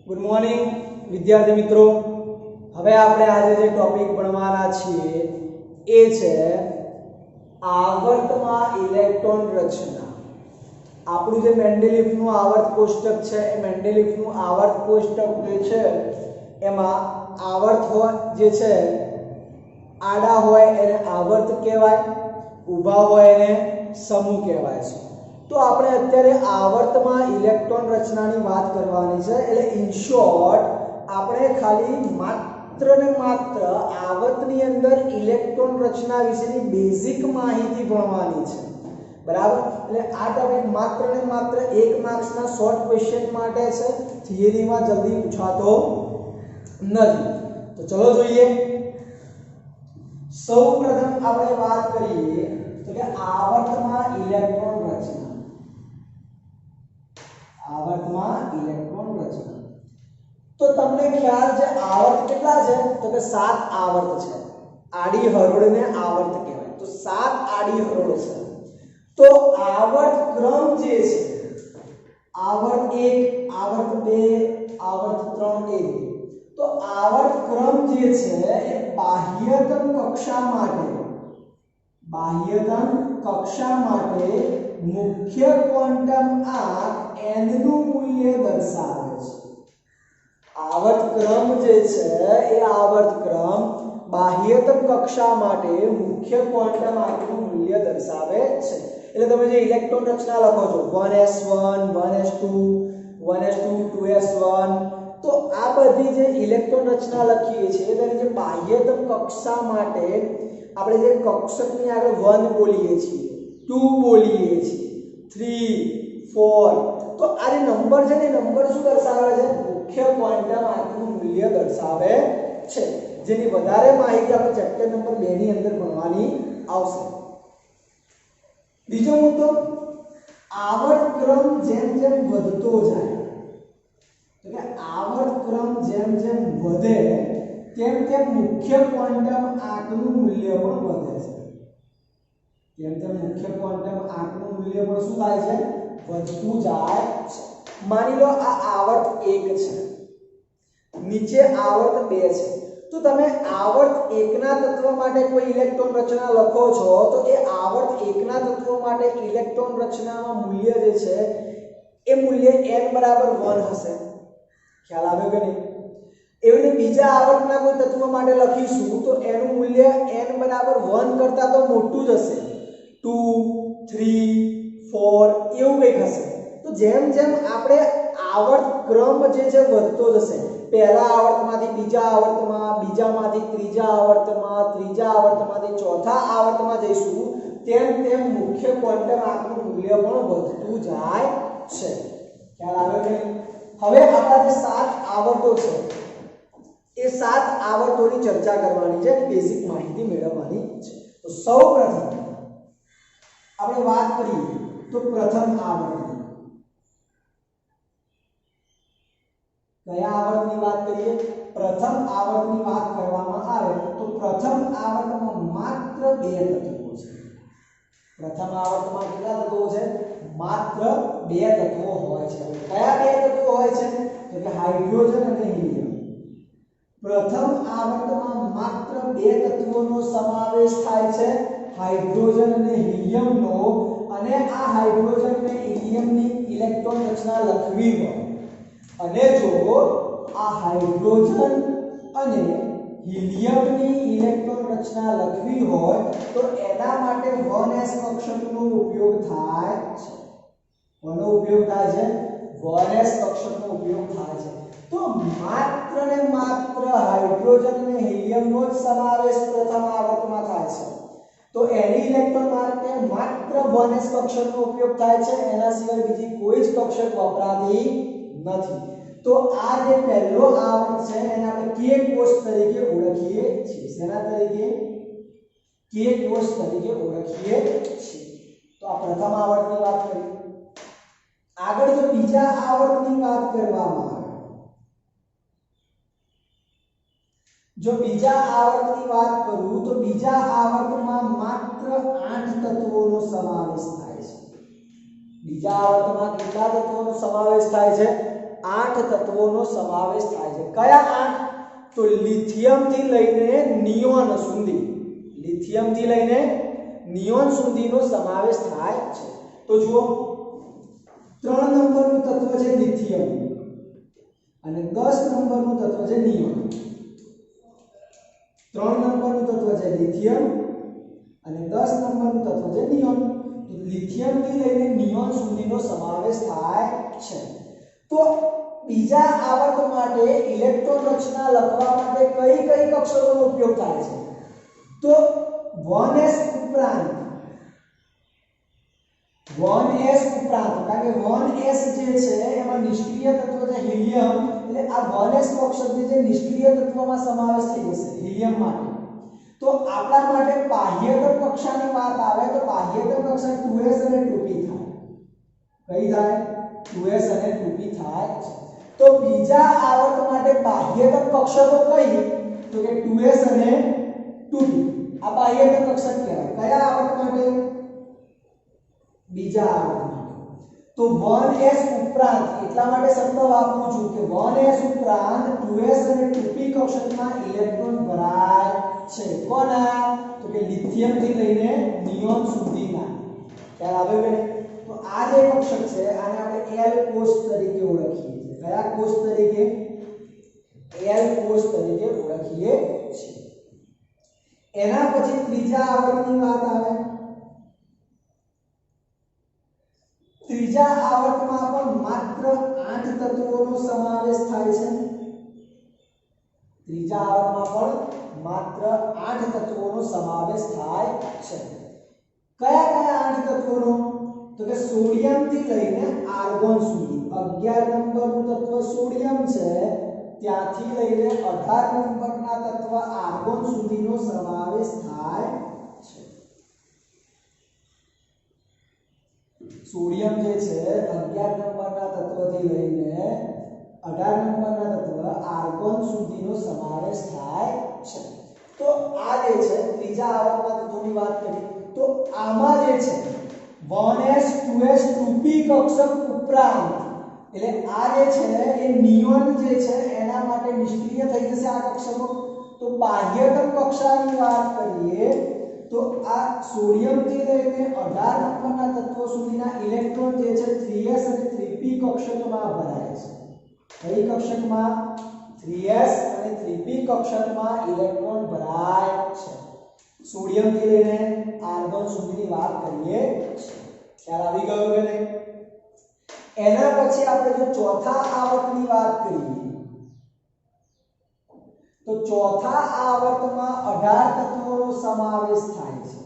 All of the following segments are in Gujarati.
ગુડ મોર્નિંગ વિદ્યાર્થી મિત્રો। હવે આપણે આજે જે ટોપિક ભણવાના છીએ એ છે આવર્તમાં ઇલેક્ટ્રોન રચના। આપણું જે મેન્ડેલિફનું આવર્ત કોષ્ટક છે એ મેન્ડેલિફનું આવર્ત કોષ્ટક જે છે એમાં આવર્ત હોય જે છે આડા હોય એને આવર્ત કહેવાય, ઊભા હોય એને સમૂહ કહેવાય છે। तो આપણે અત્યારે આવર્તમાં ઇલેક્ટ્રોન રચનાની વાત કરવાની છે। એટલે ઇન શોર્ટ આપણે ખાલી માત્ર ને માત્ર આવર્તની અંદર ઇલેક્ટ્રોન રચના વિશેની બેઝિક માહિતી ભણવાની છે, બરાબર। એટલે આ ટોપિક માત્ર ને માત્ર 1 માર્ક્સના શોર્ટ ક્વેશ્ચન માટે છે, થિયરીમાં જલ્દી પૂછાતો નથી। તો ચલો જોઈએ। સૌપ્રથમ આપણે વાત કરીએ તો કે આવર્તમાં ઇલેક્ટ્રોન રચના। આવર્તમાં ઇલેક્ટ્રોન રચના તો તમને ખ્યાલ છે આવર્ત કેટલા છે તો કે 7 આવર્ત છે। આડી હરોળને આવર્ત કહેવાય। તો 7 આડી હરોળ છે। તો આવર્ત ક્રમ જે છે આવર્ત 1 આવર્ત 2 આવર્ત 3 એ તો આવર્ત ક્રમ જે છે એ બાહ્યતમ કક્ષા માટે મુખ્ય ક્વોન્ટમ આંક n નું મૂલ્ય દર્શાવે છે। આવર્ત ક્રમ જે છે એ આવર્ત ક્રમ બાહ્યતમ કક્ષા માટે મુખ્ય ક્વોન્ટમ આંકનું મૂલ્ય દર્શાવે છે। એટલે તમે જે ઇલેક્ટ્રોન રચના લખો છો 1s1 1s2 1s2 2s1 તો આ બધી જે ઇલેક્ટ્રોન રચના લખીએ છીએ તેની જે બાહ્યતમ કક્ષા માટે આપણે જે કક્ષકની આગળ 1 બોલીએ છીએ 2 બોલીએ છીએ 3 4 તો આ જે નંબર છે ને નંબર શું દર્શાવે છે મુખ્ય ક્વોન્ટમ આંકનું મૂલ્ય દર્શાવે છે। જેની વધારે માહિતી આપણે ચેપ્ટર નંબર 2 ની અંદર ભણવાની આવશે। બીજો મુદ્દો આવર્ત ક્રમ જેમ જેમ વધતો જાય તો કે આવર્ત ક્રમ જેમ જેમ વધે તેમ તેમ મુખ્ય ક્વોન્ટમ આંકનું મૂલ્ય પણ વધે છે। તેમ મુખ્ય ક્વોન્ટમ આંકનું મૂલ્ય પણ શું થાય છે વધતું જાય છે। માની લો આ આવર્ત 1 છે, નીચે આવર્ત 2 છે, તો તમે આવર્ત 1 ના તત્વ માટે કોઈ ઇલેક્ટ્રોન રચના લખો છો તો એ આવર્ત 1 ના તત્વ માટે ઇલેક્ટ્રોન રચનામાં મૂલ્ય જે છે એ મૂલ્ય n બરાબર 1 હશે। ખ્યાલ આવ્યો કે નહીં? એવી રીતે બીજા આવર્તના કોઈ તત્વ માટે લખીશું તો એનું મૂલ્ય n બરાબર 1 કરતા તો મોટું જ હશે, 2 3 4 એવું કંઈક હશે। તો જેમ જેમ આપણે આવર્ત ક્રમ જે છે વધતો જશે, પહેલા આવર્તમાંથી બીજા આવર્તમાં, બીજામાંથી ત્રીજા આવર્તમાં, ત્રીજા આવર્તમાંથી ચોથા આવર્તમાં જઈશું તેમ તેમ મુખ્ય ક્વોન્ટમ આંકનું મૂલ્ય પણ વધતું જાય છે। ખ્યાલ આવ્યો કે નહીં? હવે આપણા જે 7 આવર્તો છે એ 7 આવર્તોની ચર્ચા કરવાની છે, બેઝિક માહિતી મેળવવાની છે। તો સૌપ્રથમ આપણે વાત કરીએ તો પ્રથમ આવર્તની। કયા આવર્તની વાત કરીએ? પ્રથમ આવર્તની વાત કરવામાં આવે તો પ્રથમ આવર્તમાં માત્ર 2 તત્વો છે। પ્રથમ આવર્તમાં કેટલા તત્વો છે? માત્ર 2 તત્વો હોય છે। કયા 2 તત્વો હોય છે? તો કે હાઇડ્રોજન અને હિલિયમ। પ્રથમ આવર્તમાં માત્ર 2 તત્વોનો સમાવેશ થાય છે, હાઇડ્રોજન અને હિલિયમનો। અને આ હાઇડ્રોજન અને હિલિયમની ઇલેક્ટ્રોન રચના લખવી હોય અને જો આ હાઇડ્રોજન અને હિલિયમની ઇલેક્ટ્રોન રચના લખવી હોય તો એના માટે 1s કક્ષકનો ઉપયોગ થાય છે। કોનો ઉપયોગ થાય છે? 1s કક્ષકનો ઉપયોગ થાય છે। તો માત્ર ને માત્ર હાઇડ્રોજન અને હિલિયમનો જ સમાવેશ પ્રથમ આવર્તમાં થાય છે। તો એની ઇલેક્ટ્રોન માટે માત્ર 1s કક્ષકનો ઉપયોગ થાય છે, એના સિવાય બીજી કોઈ જ કક્ષક વપરાતી નથી। તો આ જે પહેલો આવર્ત છે એને આપણે k કોષ તરીકે ઓળખીએ છીએ। શેના તરીકે? k કોષ તરીકે ઓળખીએ છીએ। તો આ પ્રથમ આવર્તની વાત કરી। આગળ જો બીજા આવર્તની વાત કરવામાં આવે, જો બીજા આવર્તની વાત કરું તો બીજા આવર્તમાં માત્ર 8 તત્વોનો સમાવેશ થાય છે। બીજા આવર્તમાં કેટલા તત્વોનો સમાવેશ થાય છે? 8 તત્વોનો સમાવેશ થાય છે. કયા 8? તો લિથિયમ થી લઈને નિયોન સુધી, લિથિયમ થી લઈને નિયોન સુધીનો સમાવેશ થાય છે. તો જુઓ 3 નંબરનું તત્વ છે લિથિયમ અને 10 નંબરનું તત્વ છે નિયોન. 3 નંબરનું તત્વ છે લિથિયમ અને 10 નંબરનું તત્વ છે નિયોન. તો લિથિયમ થી લઈને નિયોન સુધીનો સમાવેશ થાય છે. તો બીજા આવર્ત માટે ઇલેક્ટ્રોન રચના લખવા માટે કઈ કઈ કક્ષકોનો ઉપયોગ થાય છે? તો 1s ઉપરાંત 1s ઉપરાંત, કારણ કે 1s જે છે એમાં નિષ્ક્રિય તત્વ છે હિલિયમ, એટલે આ 1s કક્ષક જે છે નિષ્ક્રિય તત્વમાં સમાવેશ થઈ જશે હિલિયમ માટે. તો આપણા માટે બાહ્યતમ કક્ષાની વાત આવે તો બાહ્યતમ કક્ષા 2s અને 2p થાય. કઈ થાય? 2s અને 2p થાય. તો બીજા આવર્ત માટે બાહ્યતમ કક્ષકો કઈ? તો કે 2s અને 2p. આ બાહ્યતમ કક્ષક કહેવાય. કયા આવર્ત માટે? બીજા આવર્ત માટે. તો 1s ઉપરાંત, એટલા માટે શબ્દ વાપરું છું કે 1s ઉપરાંત 2s અને 2p કક્ષકમાં ઇલેક્ટ્રોન ભરાય છે. કોના? તો કે લિથિયમ થી લઈને નિયોન સુધીના. ખ્યાલ આવ્યો કે? તો આ જે કક્ષક છે આને આપણે L કોષ તરીકે ઓળખીએ છીએ. કયા કોષ તરીકે? L કોષ તરીકે ઓળખીએ છીએ. એના પછી ત્રીજા આવર્તની વાત આવે. ત્રીજા આવર્તમાં પણ માત્ર 8 તત્વોનો સમાવેશ થાય છે. ત્રીજા આવર્તમાં પણ માત્ર 8 તત્વોનો સમાવેશ થાય છે. કયા કયા 8 તત્વોનો? તો કે સોડિયમ થી લઈને આર્ગોન સુધી. 11 નંબરનું તત્વ સોડિયમ છે, ત્યાંથી લઈને 18 નંબરના તત્વ આર્ગોન સુધીનો સમાવેશ થાય છે. સોડિયમ જે છે 11 નંબરના તત્વથી લઈને 18 નંબરના તત્વ આર્ગોન સુધીનો સમાવેશ થાય છે. તો આ જે છે ત્રીજા આવર્તના તત્વોની વાત કરી. તો આમાં જે છે 1s 2s 2p કક્ષક ઉપરાંત, એટલે આ જે છે એ નિયોન જે છે એના માટે નિષ્ક્રિય થઈ જશે આ કક્ષકો. તો બાહ્યતમ કક્ષાની વાત કરીએ તો આ સોડિયમ થી લઈને 18 નંબરના તત્વો સુધીના ઇલેક્ટ્રોન જે છે 3s અને 3p કક્ષકમાં ભરાય છે. કઈ કક્ષકમાં? 3s અને 3p કક્ષકમાં ઇલેક્ટ્રોન ભરાય છે. સોડિયમ થી લઈને આર્ગોન સુધીની વાત કરીએ. ખ્યાલ આવી ગયો કે નહીં? એના પછી આપણે જો ચોથા આવર્તની વાત કરીએ તો ચોથા આવર્તમાં 18 તત્વોનો સમાવેશ થાય છે.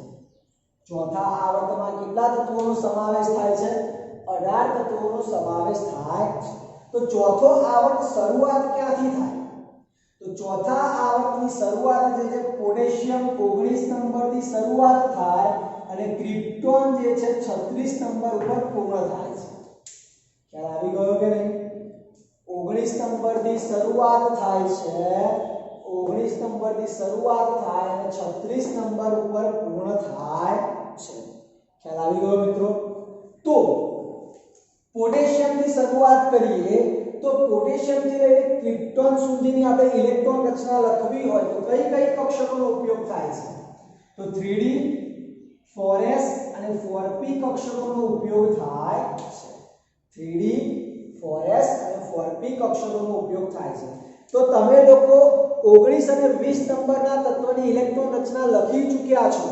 ચોથા આવર્તમાં કેટલા તત્વોનો સમાવેશ થાય છે? 18 તત્વોનો સમાવેશ થાય છે. તો ચોથો આવર્ત શરૂઆત ક્યાંથી થાય? તો ચોથા આવર્તની શરૂઆત જે છે પોટેશિયમ 19 નંબરથી શરૂઆત થાય અને ક્રિપ્ટોન જે છે 36 નંબર ઉપર પૂર્ણ થાય છે. ખ્યાલ આવી ગયો કે નહીં? 19 નંબરથી શરૂઆત થાય છે, 19 નંબરથી શરૂઆત થાય અને 36 નંબર ઉપર પૂર્ણ થાય છે. ખ્યાલ આવી ગયો મિત્રો? તો પોટેશિયમથી શરૂઆત કરીએ તો પોટેશિયમથી લઈને ક્રિપ્ટોન સુધીની આપણે ઇલેક્ટ્રોન રચના લખવી હોય તો કઈ કઈ કક્ષકોનો ઉપયોગ થાય છે? તો 3d 4s અને 4p કક્ષકોનો ઉપયોગ થાય છે. 3d 4s અને 4p કક્ષકોનો ઉપયોગ થાય છે. તો તમે લોકો 19 અને 20 નંબરના તત્વની ઇલેક્ટ્રોન રચના લખી ચૂક્યા છો.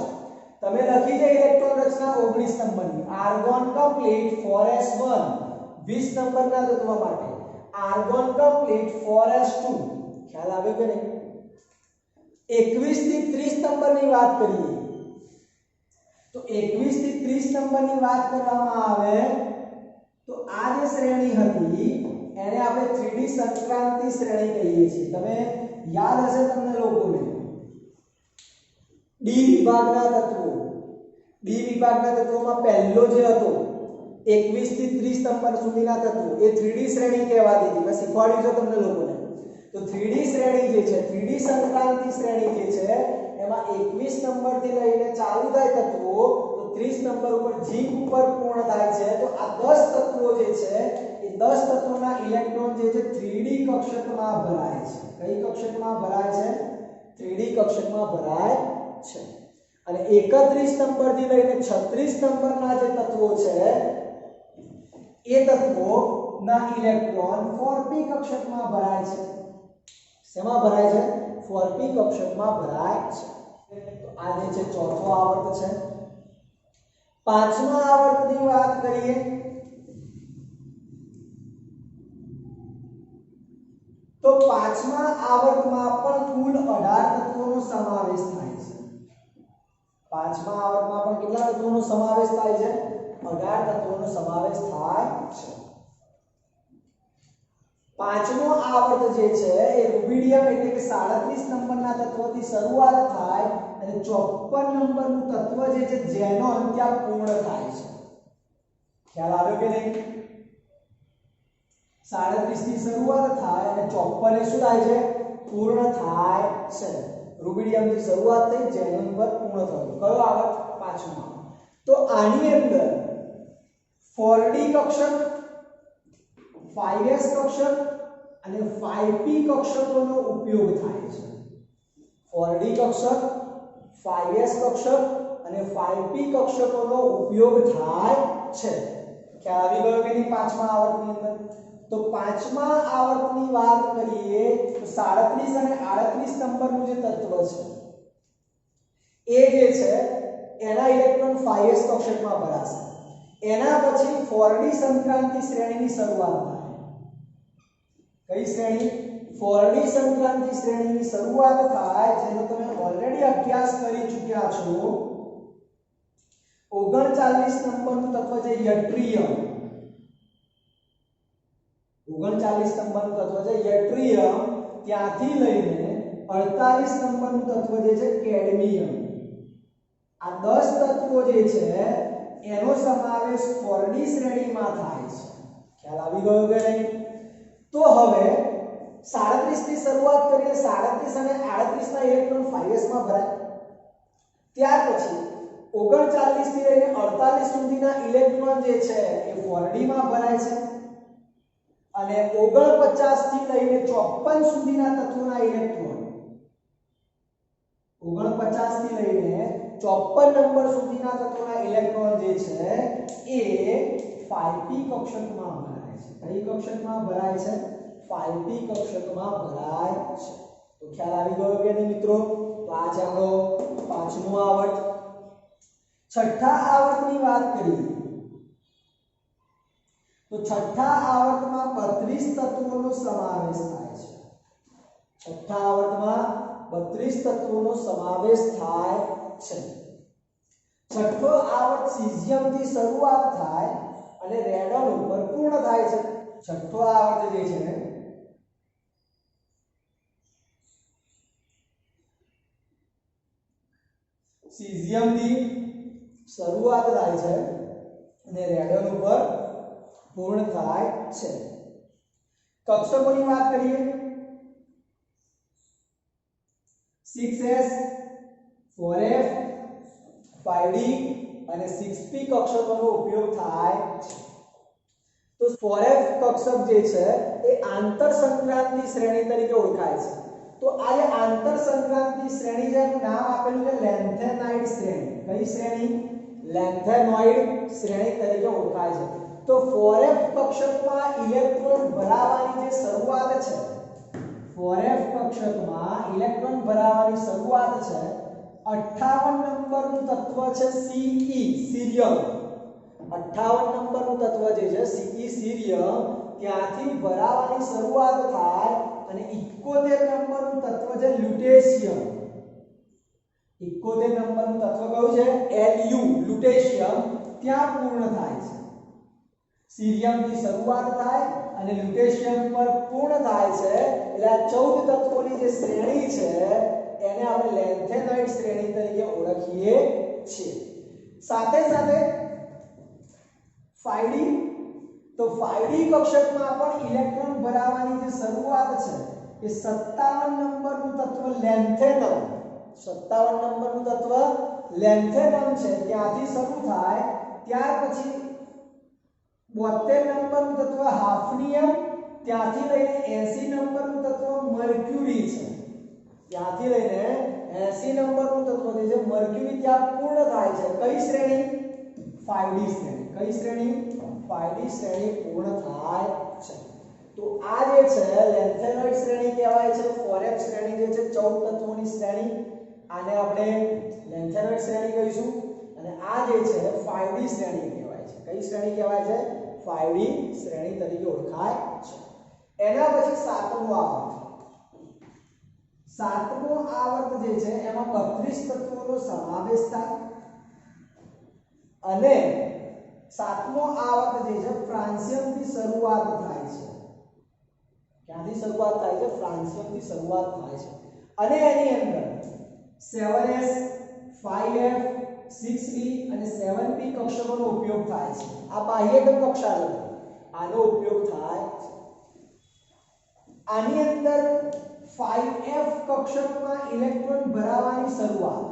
તમે લખી છે ઇલેક્ટ્રોન રચના 19 નંબરની આર્ગોન કમ્પ્લીટ 4s1 20 નંબરના તત્વ માટે, આર્ગોન કમ્પ્લીટ 4s2. ખ્યાલ આવ્યો કે નહીં? 21 થી 30 નંબરની વાત કરીએ તો 21 થી 30 નંબરની વાત કરવામાં આવે તો આ જે શ્રેણી હતી એને આપણે 3D સંક્રાંતિ શ્રેણી કહીએ છીએ. તમે યાદ હશે તમને લોકોને ડી વિભાગના તત્વો. ડી વિભાગના તત્વોમાં પહેલો જે હતો 21 થી 30 નંબર સુધીના તત્વો એ 3D શ્રેણી કહેવાતી હતી. મેં શીખવાડ્યું છે તમને લોકોને. તો 3D શ્રેણી જે છે 3D સંક્રાંતિ શ્રેણી જે છે એમાં 21 નંબરથી લઈને ચાલુ થાય તત્વો તો 30 નંબર ઉપર ઝીંક ઉપર પૂર્ણ થાય છે તો આ 10 તત્વો જે છે એ 10 તત્વોના ઇલેક્ટ્રોન જે છે 3D કક્ષકમાં ભરાય છે. કઈ કક્ષકમાં ભરાય છે? 3D કક્ષકમાં ભરાય છે. અને 31 નંબર થી લઈને 36 નંબરના જે તત્વો છે એ તત્વોના ઇલેક્ટ્રોન 4p કક્ષકમાં ભરાય છે. શેમાં ભરાય છે? 4p કક્ષકમાં ભરાય છે. તો આ જે છે ચોથો આવર્ત છે. પાંચમા આવર્તની વાત કરીએ તો પાંચમા આવર્તમાં પણ કુલ 18 તત્વોનો સમાવેશ થાય છે. પાંચમા આવર્તમાં પણ કેટલા તત્વોનો સમાવેશ થાય છે? 18 તત્વોનો સમાવેશ થાય છે. પાંચમો આવર્ત જે છે એ રૂબિડિયમ એટલે કે 37 નંબરના તત્વથી શરૂઆત થાય અને 54 નંબરનું તત્વ જે છે ઝેનોન ત્યાં પૂર્ણ થાય છે. ખ્યાલ આવ્યો કે નહીં? 37 થી શરૂઆત થાય અને 54 એ શું થાય છે? પૂર્ણ થાય છે. રૂબિડિયમ થી શરૂઆત થઈ ઝેનોન પર પૂર્ણ થયું. કયો આવર્ત? પાંચમો. તો આની અંદર 4d કક્ષક, 5s કક્ષક અને 5p કક્ષકોનો ઉપયોગ થાય છે. 4d કક્ષક, 5s કક્ષક અને 5p કક્ષકોનો ઉપયોગ થાય છે. ખ્યાલ આવી ગયો કે નહીં પાંચમા આવર્તની અંદર? તો પાંચમા આવર્તની વાત કરીએ તો 37 અને 38 નંબરનું જે તત્વ છે એ જે છે એના ઇલેક્ટ્રોન 5s કક્ષકમાં ભરાશે. એના પછી 4d સંક્રાંતિ શ્રેણીની શરૂઆત થાય. કઈ શ્રેણી? 4d સંક્રાંતિ શ્રેણીની શરૂઆત થાય જેનો તમે ઓલરેડી અભ્યાસ કરી ચૂક્યા છો. 39 નંબરનું તત્વ છે યટ્રિયમ. 39 નંબરનું તત્વ છે યટ્રિયમ, ત્યાંથી લઈને 48 નંબરનું તત્વ જે છે કેડમિયમ. આ 10 તત્વો જે છે એનો સમાવેશ 4d શ્રેણીમાં થાય છે. ખ્યાલ આવી ગયો કે નહીં? તો હવે 37 થી શરૂઆત કરીને 37 અને 38 ના ઇલેક્ટ્રોન 5s માં ભરાય. ત્યાર પછી 39 થી લઈને 48 સુધીના ઇલેક્ટ્રોન જે છે એ 4d માં ભરાય છે. અને 49 થી લઈને 54 સુધીના તત્વોના ઇલેક્ટ્રોન 49 થી લઈને 54 નંબર સુધીના તત્વોના ઇલેક્ટ્રોન જે છે એ 5p કક્ષકમાં ભરાય છે. કઈ કક્ષકમાં ભરાય છે? 5p કક્ષકમાં ભરાય છે. તો ખ્યાલ આવી ગયો કે નહીં મિત્રો? તો આ છે આપણો પાંચમો આવર્ત. છઠ્ઠા આવર્તની વાત કરીએ તો છઠ્ઠા આવર્તમાં 32 તત્વોનો સમાવેશ થાય છે. છઠ્ઠા આવર્તમાં 32 તત્વોનો સમાવેશ થાય છે. છઠ્ઠો આવર્ત સીઝિયમથી શરૂઆત થાય અને રેડન ઉપર પૂર્ણ થાય છે. છઠ્ઠો આવર્ત જે છે સીઝિયમથી શરૂઆત થાય છે અને રેડન ઉપર પૂર્ણ થાય છે. કક્ષકોની વાત કરીએ 6s, 4f, 5d અને 6p કક્ષકોનો ઉપયોગ થાય છે. તો 4f કક્ષક જે છે એ આંતર સંક્રાંતિ શ્રેણી તરીકે ઓળખાય છે. તો આ જે આંતર સંક્રાંતિ શ્રેણી છે એનું નામ આપેલું છે લેન્થેનાઇડ શ્રેણી. કઈ શ્રેણી? લેન્થેનોઇડ શ્રેણી તરીકે ઓળખાય છે. તો 4f કક્ષકમાં ઇલેક્ટ્રોન ભરાવાની જે શરૂઆત છે 4f કક્ષકમાં ઇલેક્ટ્રોન ભરાવાની શરૂઆત છે 58 નંબરનું તત્વ છે Ce સીરિયમ. 58 નંબરનું તત્વ જે છે Ce સીરિયમ ત્યાંથી ભરાવાની શરૂઆત થાય અને 71 નંબરનું તત્વ છે લ્યુટેશિયમ. 71 નંબરનું તત્વ કયું છે? Lu લ્યુટેશિયમ ત્યાં પૂર્ણ થાય છે. સીરિયમથી શરૂઆત થાય અને લ્યુટેશિયમ પર પૂર્ણ થાય છે. એટલે આ 14 તત્વોની જે શ્રેણી છે એને આપણે લેન્થેનોઇડ શ્રેણી તરીકે ઓળખીએ છીએ. સાથે સાથે 5d તો 5d કક્ષકમાં પણ ઇલેક્ટ્રોન ભરાવાની જે શરૂઆત છે એ 57 નંબરનું તત્વ લેન્થેનમ 57 નંબરનું તત્વ લેન્થેનમ છે ત્યાંથી શરૂ થાય, ત્યાર પછી 72 નંબરનું તત્વ હાફનિયમ, ત્યાંથી લઈને 80 નંબરનું તત્વ મર્ક્યુરી છે, ત્યાંથી લઈને 80 નંબરનું તત્વ જે છે મર્ક્યુરી ત્યાં પૂર્ણ થાય છે કઈ શ્રેણી? 5D શ્રેણી. કઈ શ્રેણી? 5D શ્રેણી પૂર્ણ થાય છે. તો આ જે છે લેન્થેનોઇડ શ્રેણી કહેવાય છે. 4F શ્રેણી જે છે 14 તત્વોની શ્રેણી, આને આપણે લેન્થેનોઇડ શ્રેણી કહીશું. અને આ જે છે 5D શ્રેણી કહેવાય છે. કઈ શ્રેણી કહેવાય છે? 5D શ્રેણી તરીકે ઓળખાય છે. એના પછી સાતમો આવર્ત. સાતમો આવર્ત જે છે એમાં 32 તત્વોનો સમાવેશ થાય અને સાતમો આવર્ત જે છે ફ્રાન્સિયમથી શરૂઆત થાય છે. ક્યાંથી શરૂઆત થાય છે? ફ્રાન્સિયમથી શરૂઆત થાય છે. અને એની અંદર 7s 5f 6d અને 7p કક્ષકોનો ઉપયોગ થાય છે. આ બાહ્યતમ કક્ષા છે, આનો ઉપયોગ થાય છે. આની અંદર 5f કક્ષકમાં ઇલેક્ટ્રોન ભરાવાની શરૂઆત,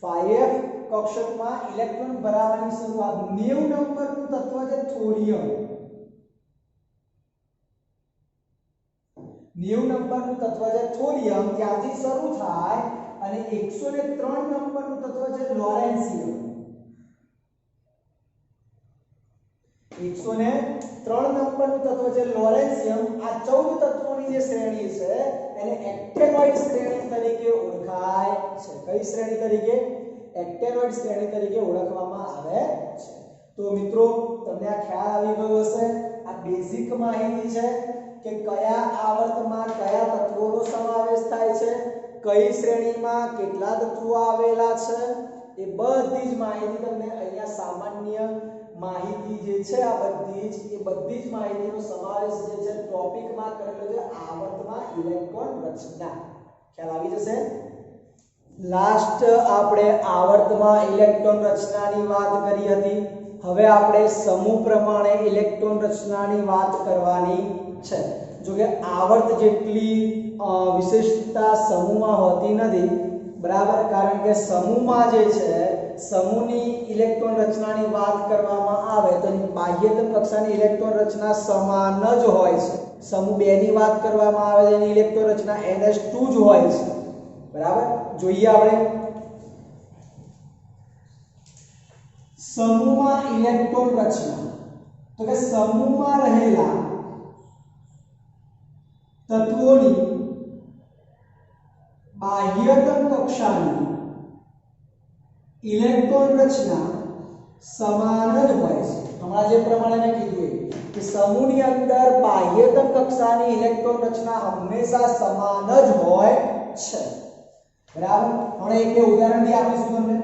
5f કક્ષકમાં ઇલેક્ટ્રોન ભરાવાની શરૂઆત 90 નંબરનું તત્વ છે થોરિયમ, 90 નંબરનું તત્વ છે થોરિયમ, ત્યાંથી શરૂ થાય અને 103 નંબરનું તત્વ છે લોરેન્સિયમ, 103 નંબરનું તત્વ છે લોરેન્સિયમ. આ 14 તત્વોની જે શ્રેણી છે એને એક્ટેનોઇડ શ્રેણી તરીકે ઓળખાય છે. કઈ શ્રેણી તરીકે? એક્ટેનોઇડ શ્રેણી તરીકે ઓળખવામાં આવે છે. તો મિત્રો તમને આ ખ્યાલ આવી ગયો હશે. આ બેઝિક માહિતી છે કે કયા આવર્તમાં કયા તત્વોનો સમાવેશ થાય છે, કઈ શ્રેણીમાં કેટલા તત્વો આવેલા છે, એ બધી જ માહિતી તમને અહીંયા સામાન્ય માહિતી જે છે આ બધી જ માહિતીનો સમાવેશ જે છે ટોપિકમાં કરેલો છે આવર્તમાં ઇલેક્ટ્રોન રચના. ખ્યાલ આવી જશે. લાસ્ટ આપણે આવર્તમાં ઇલેક્ટ્રોન રચનાની વાત કરી હતી. હવે આપણે સમૂહ પ્રમાણે ઇલેક્ટ્રોન રચનાની વાત કરવાની છે. જો કે આવર્ત જેટલી વિશેષતા સમૂહમાં હોતી નથી, બરાબર, કારણ કે સમૂહમાં જે છે સમૂહની ઇલેક્ટ્રોન રચનાની વાત કરવામાં આવે તો બાહ્યતમ કક્ષાની ઇલેક્ટ્રોન રચના સમાન જ હોય છે. સમૂહ 2 ની વાત કરવામાં આવે તો એની ઇલેક્ટ્રોન રચના NH2 જ હોય છે. બરાબર, જોઈએ આપણે સમૂહમાં ઇલેક્ટ્રોન રચના. તો કે સમૂહમાં રહેલા તત્વોની બાહ્યતમ કક્ષાની ઇલેક્ટ્રોન રચના સમાન જ હોય છે. હમણાં જે પ્રમાણે મેં કીધું કે સમૂહની અંદર બાહ્યતમ કક્ષાની ઇલેક્ટ્રોન રચના હંમેશા સમાન જ હોય છે. બરાબર, હવે એક બે ઉદાહરણથી આપીશું તમને.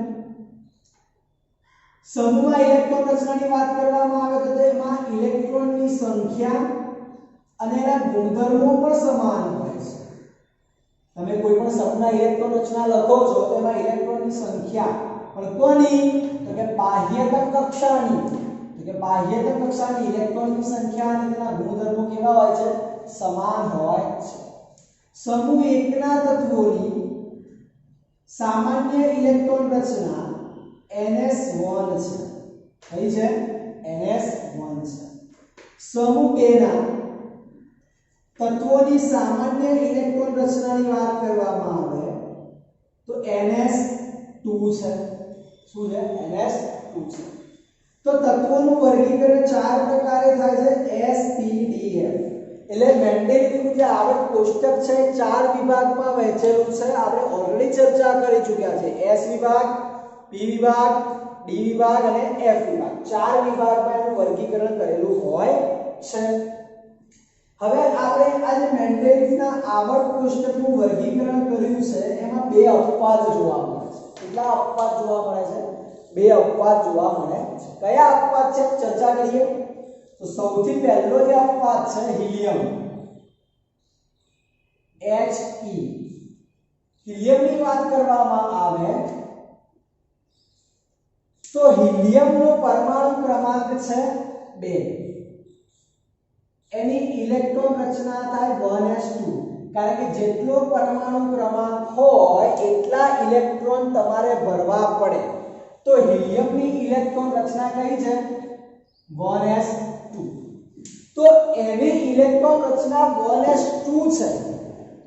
સમૂહમાં ઇલેક્ટ્રોન રચનાની વાત કરવામાં આવે તો તેમાં ઇલેક્ટ્રોનની સંખ્યા અને એના ગુણધર્મો પણ સમાન હોય છે. તમે કોઈ પણ સમૂહના ઇલેક્ટ્રોન રચના લખો છો તો એમાં ઇલેક્ટ્રોનની સંખ્યા પણ કોની? તો કે બાહ્યતમ કક્ષાની. તો કે બાહ્યતમ કક્ષાની ઇલેક્ટ્રોનની સંખ્યા અને તેના ગુણધર્મો કેવા હોય છે? સમાન હોય છે. સમૂહ 1 ના તત્વોની સામાન્ય ઇલેક્ટ્રોન રચના NS1 છે. કઈ છે? NS1 છે. સમૂહ 2 ના તત્વોની સામાન્ય ઇલેક્ટ્રોન રચનાની વાત કરવામાં આવે તો NS2 છે. શું છે? NS2 છે. તો તત્વોનું વર્ગીકરણ 4 પ્રકારે થાય છે S P D F. એટલે મેન્ડેલિયનનું જે આવર્ત કોષ્ટક છે 4 વિભાગમાં વહેંચેલું છે. આપણે ઓલરેડી ચર્ચા કરી ચૂક્યા છે. S વિભાગ, P વિભાગ, D વિભાગ અને F વિભાગ. 4 વિભાગમાં એનું વર્ગીકરણ કરેલું હોય છે. હવે આપણે આજે મેન્ડેલિયનના આવર્ત કોષ્ટકનું વર્ગીકરણ કર્યું છે એમાં 2 અપવાદ જોવા મળે છે. કેટલા અપવાદ જોવા મળે છે? 2 અપવાદ જોવા મળે છે. કયા અપવાદ છે ચર્ચા કરીએ. તો સૌથી પહેલો જે અપવાદ છે હિલિયમ, He. હિલિયમની વાત કરવામાં આવે તો હિલિયમનો પરમાણુ ક્રમાંક છે 2. એની ઇલેક્ટ્રોન રચના થાય 1s2. કારણ કે જેટલો પરમાણુ ક્રમાંક હોય એટલા ઇલેક્ટ્રોન તમારે ભરવા પડે. તો હિલિયમની ઇલેક્ટ્રોન રચના કઈ છે? 1s2. તો એની ઇલેક્ટ્રોન રચના 1s2 છે.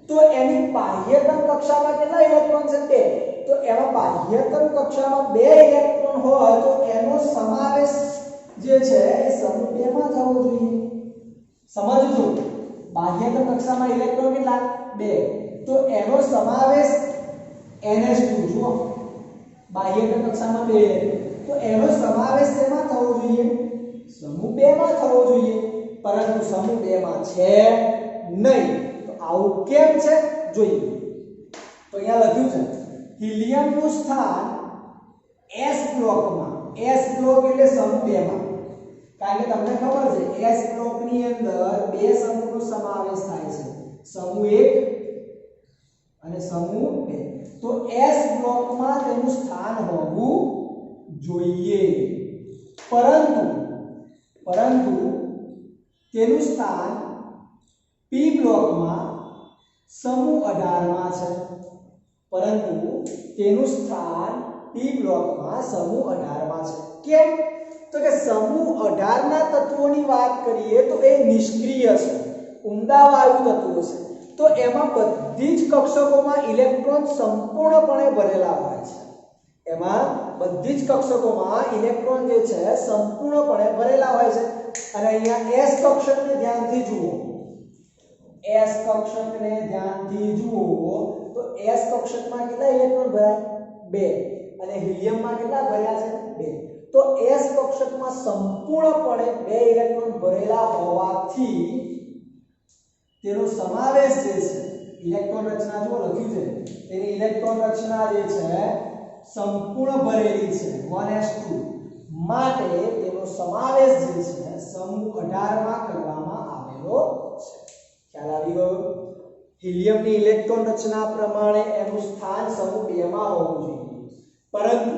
તો એની બાહ્યતમ કક્ષામાં કેટલા ઇલેક્ટ્રોન છે? 2. તો એમાં બાહ્યતમ કક્ષામાં 2 ઇલેક્ટ્રોન હોય તો એનો સમાવેશ જે છે એ સમૂહ 2 માં થવો જોઈએ. સમજજો, બાહ્યતમ કક્ષામાં ઇલેક્ટ્રોન કેટલા? 2. તો એનો સમાવેશ ns2 જુઓ, બાહ્યતમ કક્ષામાં 2 તો એનો સમાવેશ શેમાં થવો જોઈએ? સમૂહ 2 માં થવો જોઈએ. પરંતુ સમૂહ 2 માં છે નહીં. તો આવું કેમ છે જોઈએ. તો અહીંયા લખ્યું છે હિલિયમનું સ્થાન s બ્લોકમાં. s બ્લોક એટલે સમૂહ 2 માં. કારણ કે તમને ખબર છે s બ્લોકની અંદર 2 સમૂહનો સમાવેશ થાય છે, સમૂહ 1 અને સમૂહ 2. તો s બ્લોકમાં તેનું સ્થાન હોવું જોઈએ. પરંતુ તેનું સ્થાન p બ્લોકમાં સમૂહ 18 માં છે. પરંતુ તેનું સ્થાન p બ્લોકમાં સમૂહ 18 માં છે. કેમ? તો કે સમૂહ 18 ના તત્વોની વાત કરીએ તો એ નિષ્ક્રિય છે, ઉમદા વાયુ તત્વો છે. તો એમાં બધી જ કક્ષકોમાં ઇલેક્ટ્રોન સંપૂર્ણપણે ભરેલા હોય છે. એમાં બધી જ કક્ષકોમાં ઇલેક્ટ્રોન જે છે સંપૂર્ણપણે ભરેલા હોય છે. અને અહીંયા s કક્ષકને ધ્યાનથી જુઓ. s કક્ષકને ધ્યાનથી જુઓ તો s કક્ષકમાં કેટલા ઇલેક્ટ્રોન ભરાય? 2. અને હિલિયમમાં કેટલા ભર્યા છે? 2. તો s કક્ષકમાં સંપૂર્ણપણે 2 ઇલેક્ટ્રોન ભરેલા હોવાથી તેનો સમાવેશ જે છે, ઇલેક્ટ્રોન રચના જો લખ્યું છે તેની ઇલેક્ટ્રોન રચના જે છે સંપૂર્ણ ભરેલી છે 1s2. માટે તેનો સમાવેશ જે છે સમૂહ 18 માં કરવામાં આવેલો છે. ખ્યાલ આવી ગયો? હિલિયમની ઇલેક્ટ્રોન રચના પ્રમાણે એનું સ્થાન સમૂહ 2 માં હોવું જોઈએ. પરંતુ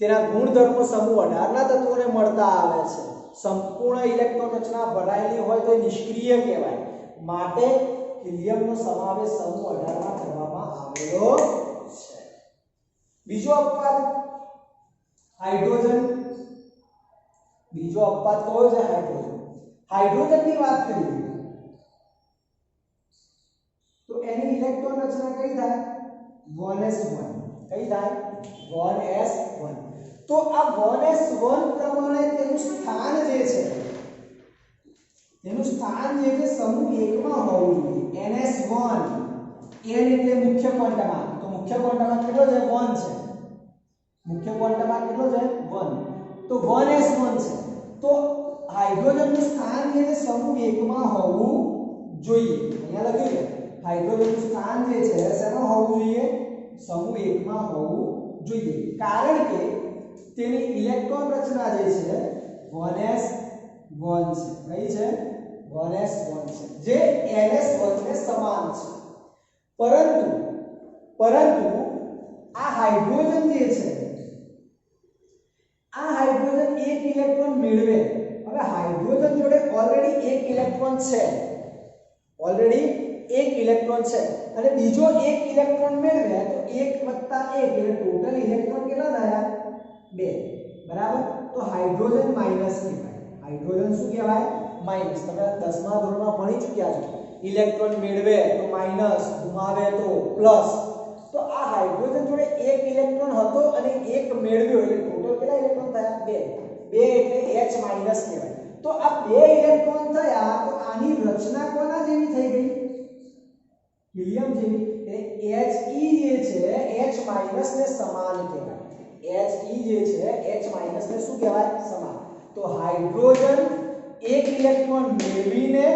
તેના ગુણધર્મો સમૂહ 18 ના તત્વોને મળતા આવે છે. સંપૂર્ણ ઇલેક્ટ્રોન રચના ભરાયેલી હોય તો નિષ્ક્રિય કહેવાય. માટે હિલિયમનો સમાવેશ સમૂહ 18 માં કરવામાં આવેલો છે. બીજો અપવાદ હાઇડ્રોજન. બીજો અપવાદ કયો છે? હાઇડ્રોજન. હાઇડ્રોજનની વાત કરીએ તો એની ઇલેક્ટ્રોન રચના કઈ થાય? 1s1. કઈ થાય? 1s1. તો આ 1s1 પ્રમાણે તેનું સ્થાન જે છે સમૂહ 1 માં હોવું જોઈએ. ns1. n એટલે મુખ્ય ક્વોન્ટમ. તો મુખ્ય ક્વોન્ટમ કેટલો છે? 1 છે. મુખ્ય ક્વોન્ટમ કેટલો છે? 1. તો 1s1 છે. તો હાઇડ્રોજનનું સ્થાન જે છે સમૂહ 1 માં હોવું જોઈએ. અહીંયા લખ્યું છે હાઇડ્રોજનનું સ્થાન જે છે શેમાં હોવું જોઈએ? સમૂહ 1 માં હોવું જોઈએ. કારણ કે તેની ઇલેક્ટ્રોન રચના જે છે 1s1 છે. કઈ છે? 1s1 છે, જે ns1 ને સમાન છે. પરંતુ આ હાઇડ્રોજન જે છે આ હાઇડ્રોજન એક ઇલેક્ટ્રોન મેળવે. હવે હાઇડ્રોજન જોડે ઓલરેડી એક ઇલેક્ટ્રોન છે. અને બીજો એક ઇલેક્ટ્રોન મેળવે તો 1 + 1 એટલે ટોટલ ઇલેક્ટ્રોન કેટલા થયા? 2. બરાબર? તો હાઇડ્રોજન માઈનસ કહેવાય. હાઇડ્રોજન શું કહેવાય? માઈનસ. તમે 10મા ધોરણમાં ભણી ચૂક્યા છો. ઇલેક્ટ્રોન મેળવે તો માઈનસ, ગુમાવે તો પ્લસ. તો આ હાઇડ્રોજન જોડે એક ઇલેક્ટ્રોન હતો અને એક મેળવ્યો એટલે ટોટલ કેટલા ઇલેક્ટ્રોન થયા? 2. 2 એટલે H- કહેવાય. તો આ 2 ઇલેક્ટ્રોન થયા તો આની રચના કોના જેવી થઈ ગઈ? હિલિયમ જેવી. એટલે He જે છે H- ને સમાન કહેવાય. He જે છે H- ને શું કહેવાય? સમાન. તો હાઇડ્રોજન એક ઇલેક્ટ્રોન મેળવીને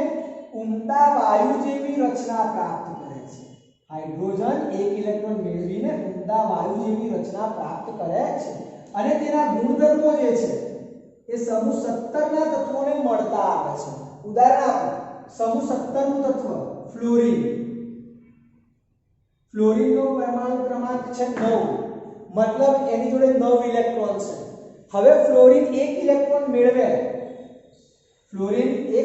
ઉમદા વાયુ જેવી રચના પ્રાપ્ત કરે છે. હાઇડ્રોજન એક ઇલેક્ટ્રોન મેળવીને ઉમદા વાયુ જેવી રચના પ્રાપ્ત કરે છે. અને તેના ગુણધર્મો જે છે એ સમૂહ 17 ના તત્વોને મળતા આવે છે. ઉદાહરણ આપો. સમૂહ 17 નું તત્વ ફ્લોરીન. ફ્લોરીનનો પરમાણુ ક્રમાંક છે 9. મતલબ એની જોડે 9 ઇલેક્ટ્રોન છે. હવે ફ્લોરીન એક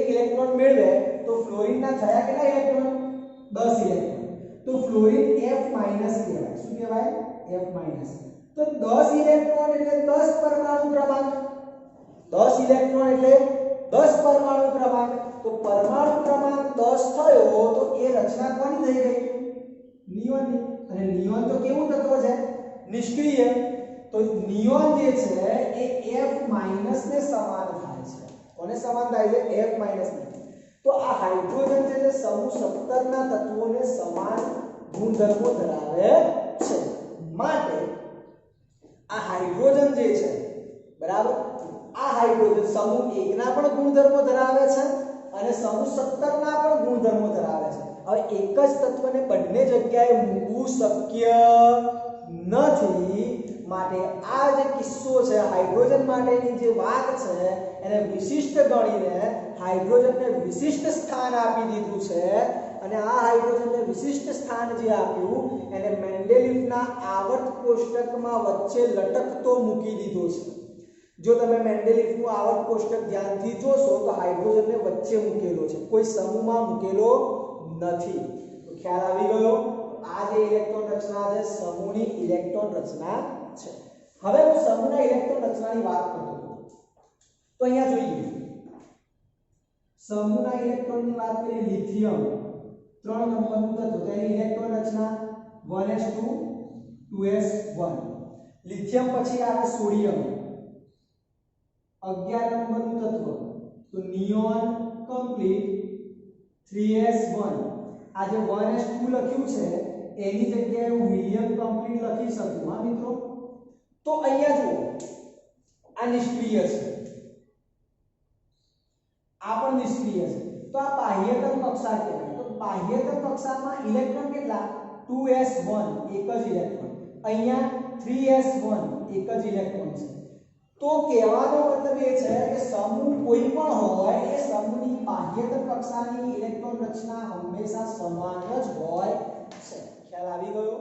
ઇલેક્ટ્રોન મેળવે તો ફ્લોરીનના થયા કેટલા ઇલેક્ટ્રોન? 10 ઇલેક્ટ્રોન તો ફ્લોરીન F- કહેવાય શું કહેવાય F-. તો 10 ઇલેક્ટ્રોન એટલે 10 પરમાણુ ક્રમાંક 10 ઇલેક્ટ્રોન એટલે 10 પરમાણુ ક્રમાંક તો પરમાણુ ક્રમાંક 10 થયો તો એ રચના કોની થઈ ગઈ નિયોનની અને નિયોન તો કેવું તત્વ છે નિષ્ક્રિય તો નિયોન જે છે એ F- ને સમાન થાય છે કોને સમાન થાય છે F- ને તો આ હાઇડ્રોજન છે જે સમૂહ 17 ના તત્વોને સમાન ગુણધર્મો ધરાવે છે માટે આ હાઇડ્રોજન જે છે બરાબર આ હાઇડ્રોજન સમૂહ 1 ના પણ ગુણધર્મો ધરાવે છે અને સમૂહ 17 ના પણ ગુણધર્મો ધરાવે છે હવે એક જ તત્વને બંને જગ્યાએ મૂકવું શક્ય નથી માટે આ જે કિસ્સો છે હાઇડ્રોજન માટેની જે વાત છે એને વિશિષ્ટ ગણીને હાઇડ્રોજનને વિશિષ્ટ સ્થાન આપી દીધું છે અને આ હાઇડ્રોજનને વિશિષ્ટ સ્થાન જે આપ્યું એને મેન્ડેલિફના આવર્ત કોષ્ટકમાં વચ્ચે લટકતો મૂકી દીધો છે જો તમે મેન્ડેલિફનું આવર્ત કોષ્ટક ધ્યાનથી જોશો તો હાઇડ્રોજનને વચ્ચે મૂકેલો છે કોઈ સમૂહમાં મૂકેલો નથી તો ખ્યાલ આવી ગયો આ જે ઇલેક્ટ્રોન રચના છે સમૂહની ઇલેક્ટ્રોન રચના છે હવે હું સમૂહના ઇલેક્ટ્રોન રચનાની વાત કરતો હતો તો અહીંયા જોઈએ સમૂહના ઇલેક્ટ્રોનની વાત કરીએ લિથિયમ 3 નંબરનું તત્વ તેની ઇલેક્ટ્રોન રચના 1s2 2s1 લિથિયમ પછી આવે સોડિયમ 11 નંબરનું તત્વ તો નિયોન કમ્પ્લીટ 3s1 આ જે 1s2 લખ્યું છે એની જગ્યાએ હું હિલિયમ કમ્પ્લીટ લખી શકું હા મિત્રો તો અહીંયા જુઓ આ નિષ્ક્રિય છે આ પણ નિષ્ક્રિય છે તો આ બાહ્યતમ કક્ષા કહેવાય તો બાહ્યતમ કક્ષામાં ઇલેક્ટ્રોન કેટલા 2s1 એક જ ઇલેક્ટ્રોન અહીંયા 3s1 એક જ ઇલેક્ટ્રોન છે તો કહેવાનો મતલબ એ છે કે સમૂહ કોઈ પણ હોય એ સમૂહની બાહ્યતમ કક્ષાની ઇલેક્ટ્રોન રચના હંમેશા સમાન જ હોય છે ખ્યાલ આવી ગયો